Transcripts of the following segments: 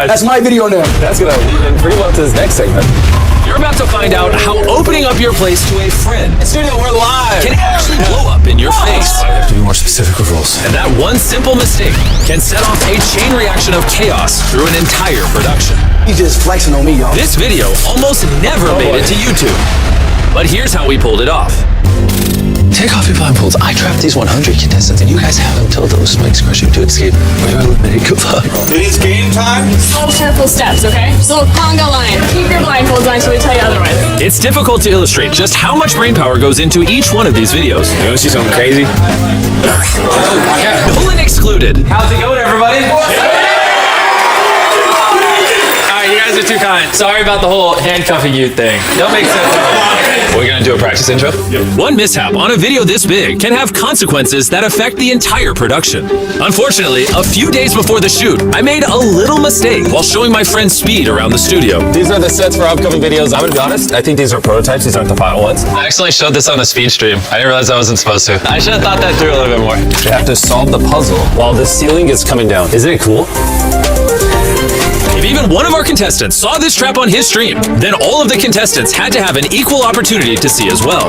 gosh. That's my video now. That's gonna lead in pretty well to this next segment. You're about to find out how opening up your place to a friend Studio, we're live. can actually blow up in your face. I have to be more specific with rules. And that one simple mistake can set off a chain reaction of chaos through an entire production. You just flexing on me, y'all. This video almost never made it to YouTube. But here's how we pulled it off. Take off your blindfolds. I trapped these 100 contestants, and you guys have until those spikes crush you to escape. We're eliminated. Good luck. It is game time. All careful steps, okay? So conga line. Keep your blindfolds on until we tell you otherwise. It's difficult to illustrate just how much brainpower goes into each one of these videos. You want to see something crazy? Nolan excluded. How's it going, everybody? Alright, you guys are too kind. Sorry about the whole handcuffing you thing. Don't make sense. We're gonna do a practice intro. One mishap on a video this big can have consequences that affect the entire production. Unfortunately, a few days before the shoot, I made a little mistake while showing my friend Speed around the studio. These are the sets for upcoming videos. I'm gonna be honest, I think these are prototypes. These aren't the final ones. I accidentally showed this on the speed stream. I didn't realize I wasn't supposed to. I should have thought that through a little bit more. You have to solve the puzzle while the ceiling is coming down. Isn't it cool? If even one of our contestants saw this trap on his stream, then all of the contestants had to have an equal opportunity to see as well.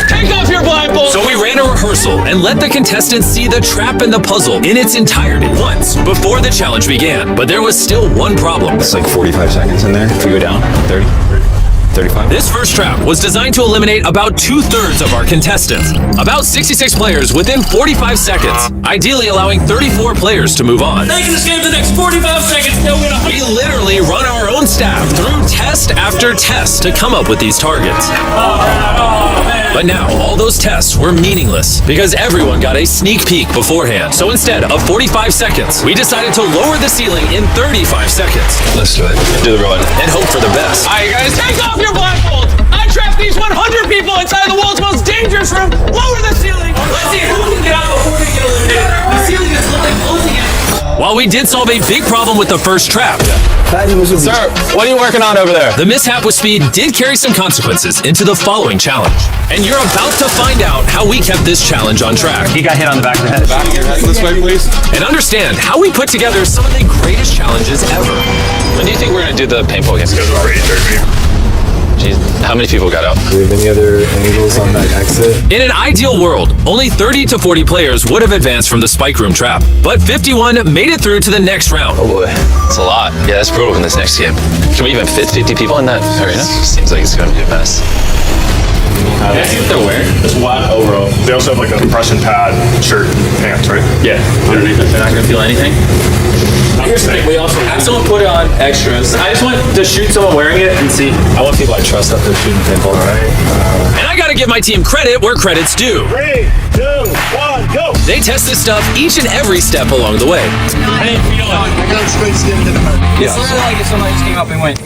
Take off your blindfold! So we ran a rehearsal and let the contestants see the trap and the puzzle in its entirety once before the challenge began. But there was still one problem. It's like 45 seconds in there. If we go down, 30, 35. This first trap was designed to eliminate about 2/3 of our contestants. About 66 players within 45 seconds, ideally allowing 34 players to move on. They can escape the next 45 seconds, they'll win We literally run our own staff through test after test to come up with these targets. But now, all those tests were meaningless because everyone got a sneak peek beforehand. So instead of 45 seconds, we decided to lower the ceiling in 35 seconds. Let's do it. Do the run. And hope for the best. Alright, guys, take off your blindfolds! I trapped these 100 people inside the world's most dangerous room! Lower the ceiling! Let's see who can get out before they get eliminated. The ceiling is literally closing in. While we did solve a big problem with the first trap, Sir, what are you working on over there? the mishap with Speed did carry some consequences into the following challenge. And you're about to find out how we kept this challenge on track. He got hit on the back of the head. Back your head this way, please. And understand how we put together some of the greatest challenges ever. When do you think we're gonna do the paintball games? Jeez, how many people got out? Do we have any other angles on that exit? In an ideal world, only 30 to 40 players would have advanced from the spike room trap, but 51 made it through to the next round. Oh boy, that's a lot. Yeah, that's brutal in this next game. Can we even fit 50 people in that arena? Seems like it's gonna be a mess. Can I see what they're wearing? Just white overall. They also have like a compression pad, shirt, pants, right? Yeah. Underneath it. They're not gonna feel anything? Here's the thing, we also have someone put on extras. I just want to shoot someone wearing it and see. I want people I trust up there shooting paintball. Alright. And I gotta give my team credit where credit's due. 3, 2, 1, go! They test this stuff each and every step along the way. I didn't feel it. I got straight skin to the heart. It's literally like if somebody just came up and went.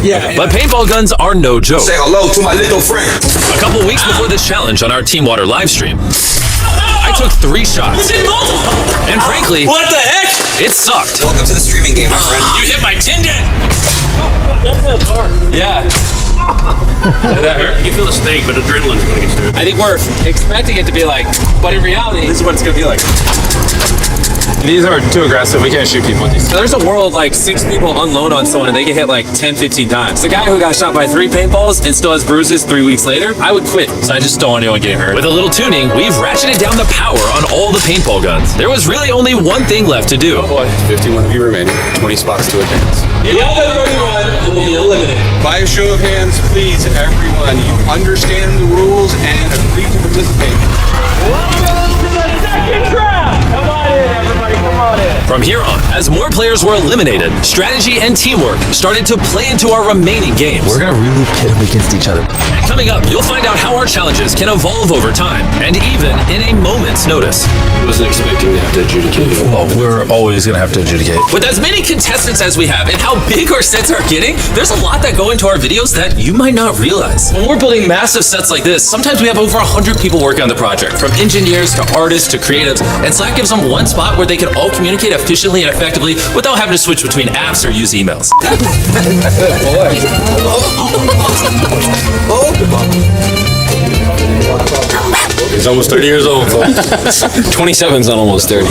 Yeah. But paintball guns are no joke. Say hello to my little friend. A couple weeks before this challenge on our Team Water live stream, I took 3 shots. And frankly, What the heck? it sucked. Welcome to the streaming game, my friend. You hit my tendon! Yeah. That hurt? You feel the stink, but adrenaline's gonna get you. I think we're expecting it to be like, but in reality, This is what it's gonna be like. These are too aggressive. We can't shoot people with these. so there's a world like 6 people unload on someone and they get hit like 10, 15 times. The guy who got shot by 3 paintballs and still has bruises 3 weeks later, I would quit. So I just don't want anyone getting hurt. With a little tuning, we've ratcheted down the power on all the paintball guns. There was really only one thing left to do. 51 of you remaining. 20 spots to advance. The other 31 will be eliminated. By a show of hands, please, everyone, you understand the rules and agree to participate. From here on, as more players were eliminated, strategy and teamwork started to play into our remaining games. We're gonna really pit them against each other. Coming up, you'll find out how our challenges can evolve over time, and even in a moment's notice. I wasn't expecting to have to adjudicate. Well, we're always gonna have to adjudicate. With as many contestants as we have and how big our sets are getting, there's a lot that go into our videos that you might not realize. When we're building massive sets like this, sometimes we have over 100 people working on the project, from engineers to artists to creatives, and Slack gives them one spot where they can all communicate efficiently and effectively without having to switch between apps or use emails. He's almost 30 years old. 27's not almost 30.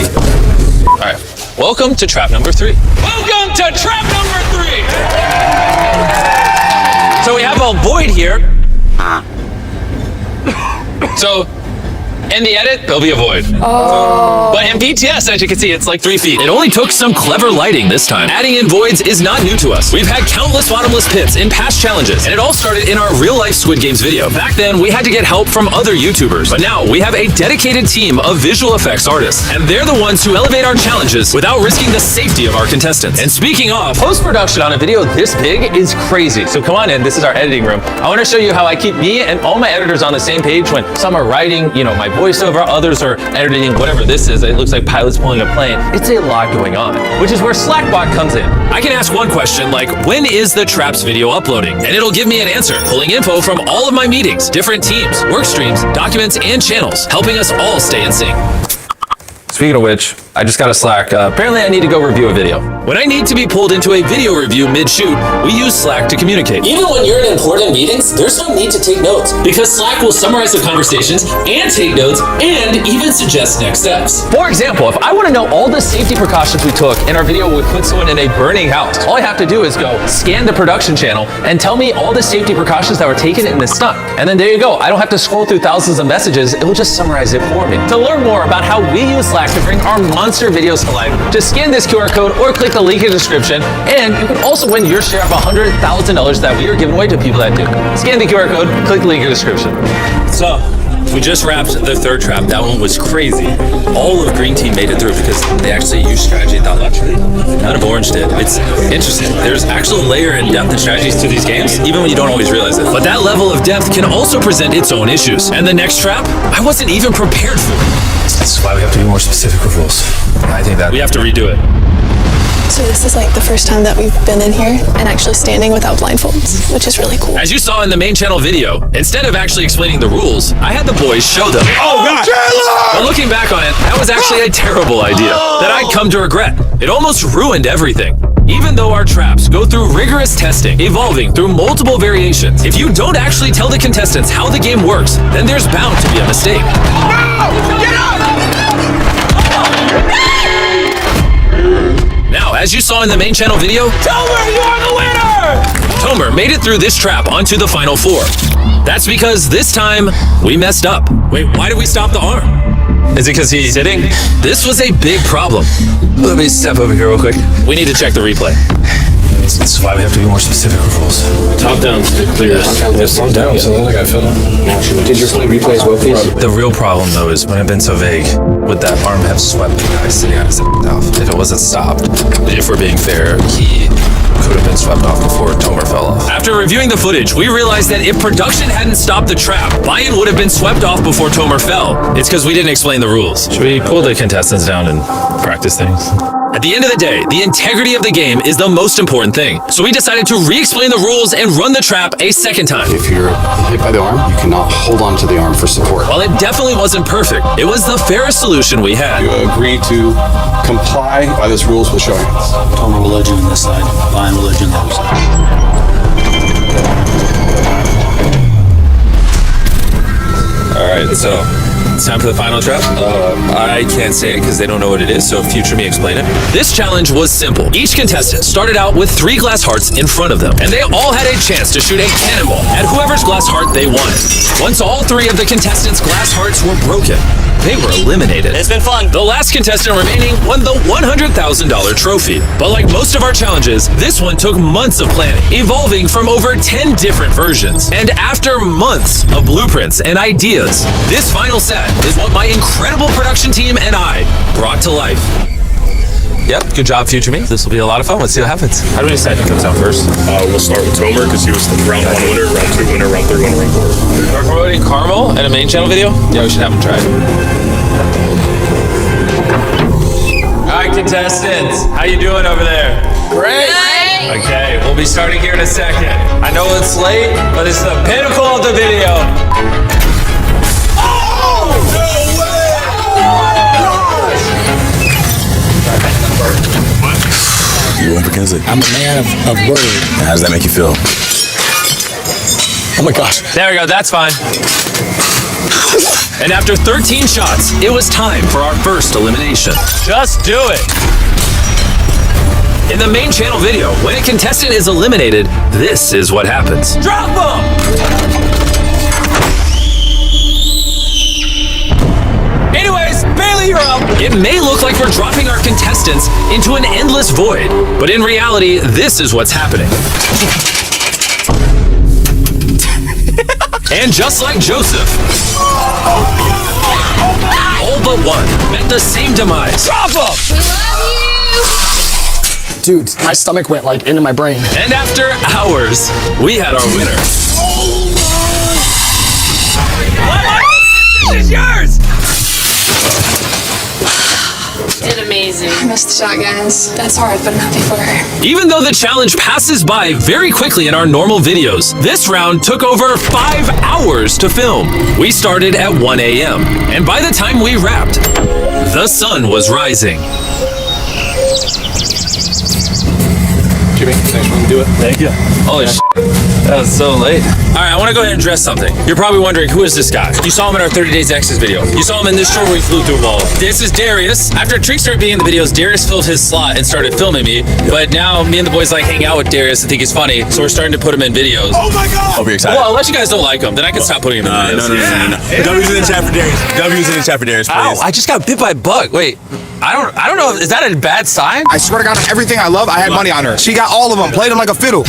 Alright. welcome to trap number 3. Welcome to trap number 3. So we have a void here. So in the edit, there'll be a void. But in BTS, as you can see, it's like 3 feet. It only took some clever lighting this time. Adding in voids is not new to us. We've had countless bottomless pits in past challenges, and it all started in our real-life Squid Games video. Back then, we had to get help from other YouTubers, but now we have a dedicated team of visual effects artists, and they're the ones who elevate our challenges without risking the safety of our contestants. And speaking of, post-production on a video this big is crazy. So come on in, this is our editing room. I want to show you how I keep me and all my editors on the same page when some are writing, my voiceover, others are editing whatever this is. It looks like pilots pulling a plane. It's a lot going on, which is where Slackbot comes in. I can ask one question like, when is the Traps video uploading? And it'll give me an answer, pulling info from all of my meetings, different teams, work streams, documents, and channels, helping us all stay in sync. Speaking of which, I just got a Slack. Apparently I need to go review a video. When I need to be pulled into a video review mid-shoot, we use Slack to communicate. Even when you're in important meetings, there's no need to take notes, because Slack will summarize the conversations and take notes and even suggest next steps. For example, if I want to know all the safety precautions we took in our video where we put someone in a burning house, all I have to do is go scan the production channel and tell me all the safety precautions that were taken in the stunt. And then there you go. I don't have to scroll through thousands of messages. It will just summarize it for me. To learn more about how we use Slack to bring our monster videos to life, just scan this QR code or click the link in the description, and you can also win your share of $100,000 that we are giving away to people that do. Scan the QR code, click the link in the description. So, we just wrapped the 3rd trap. That one was crazy. All of Green Team made it through because they actually used strategy and thought logically. None of Orange did. It's interesting. There's actual layer and depth and strategies to these games, even when you don't always realize it. But that level of depth can also present its own issues. And the next trap, I wasn't even prepared for. That's why we have to be more specific with rules. I think that We have to redo it. So this is like the first time that we've been in here and actually standing without blindfolds, which is really cool. As you saw in the main channel video, instead of actually explaining the rules, I had the boys show them. Oh, God. But looking back on it, that was actually a terrible idea that I'd come to regret. It almost ruined everything. Even though our traps go through rigorous testing, evolving through multiple variations, if you don't actually tell the contestants how the game works, then there's bound to be a mistake. Get up! Now, as you saw in the main channel video, Tomer, you are the winner! Tomer made it through this trap onto the final 4. That's because this time, we messed up. Wait, why did we stop the arm? Is it because he's sitting? This was a big problem. Let me step over here real quick. We need to check the replay. That's why we have to be more specific with rules. Top down to clear. Just calm down, so like I feel. Did your play replays well, please? The real problem, though, is when I've been so vague, would that arm have swept the guy sitting on his off? If it wasn't stopped, if we're being fair, he could have been swept off before Tomer fell off. After reviewing the footage, we realized that if production hadn't stopped the trap, Lion would have been swept off before Tomer fell. It's because we didn't explain the rules. Should we pull the contestants down and practice things? At the end of the day, the integrity of the game is the most important thing. So we decided to re-explain the rules and run the trap a second time. If you're hit by the arm, you cannot hold on to the arm for support. While it definitely wasn't perfect, it was the fairest solution we had. You agree to comply by this rules with show hands. Tomer religion on this side, Lion religion on the other side. All right, so it's time for the final trap. I can't say it because they don't know what it is, so future me explain it. This challenge was simple. Each contestant started out with 3 glass hearts in front of them, and they all had a chance to shoot a cannonball at whoever's glass heart they wanted. Once all 3 of the contestants' glass hearts were broken, they were eliminated. It's been fun. The last contestant remaining won the $100,000 trophy. But like most of our challenges, this one took months of planning, evolving from over 10 different versions. And after months of blueprints and ideas, this final set is what my incredible production team and I brought to life. Yep, good job, future me. This will be a lot of fun. Let's see what happens. How do we decide who comes out first? We'll start with Tomer because he was the round 1 winner, round 2 winner, round 3 winner, round 4. We're promoting Carmel in a main channel video? Yeah, we should have him try it. All right, contestants, how you doing over there? Great. Okay, we'll be starting here in a second. I know it's late, but it's the pinnacle of the video. Oh! No way! You went against it. I'm a man of word. How does that make you feel? Oh my gosh. There we go, that's fine. And after 13 shots, it was time for our first elimination. Just do it. In the main channel video, when a contestant is eliminated, this is what happens. Drop them! Anyways, Bailey, you're up. It may look like we're dropping our contestants into an endless void, but in reality, this is what's happening. And just like Joseph, all but one met the same demise. Drop them! Dude, my stomach went like into my brain. And after hours, we had our winner. This is yours! Did amazing. I missed the shot, guys. That's hard, but I'm happy for her. Even though the challenge passes by very quickly in our normal videos, this round took over 5 hours to film. We started at 1 a.m. and by the time we wrapped, the sun was rising. Jimmy, thanks for do it. Thank you. Holy shit. That was so late. All right, I want to go ahead and address something. You're probably wondering, who is this guy? You saw him in our 30 Days Exes video. You saw him in this short where we flew through a wall. This is Darius. After Trink started being in the videos, Darius filled his slot and started filming me. But now me and the boys like hang out with Darius and think he's funny, so we're starting to put him in videos. Oh my God! Hope you're excited. Well, unless you guys don't like him, then I can stop putting him in videos. No. W's in the chat for Darius. W's in the chat for Darius, please. Ow, I just got bit by a bug. Wait, I don't know. Is that a bad sign? I swear to God, on everything I love, I had money on her. She got all of them, played them like a fiddle.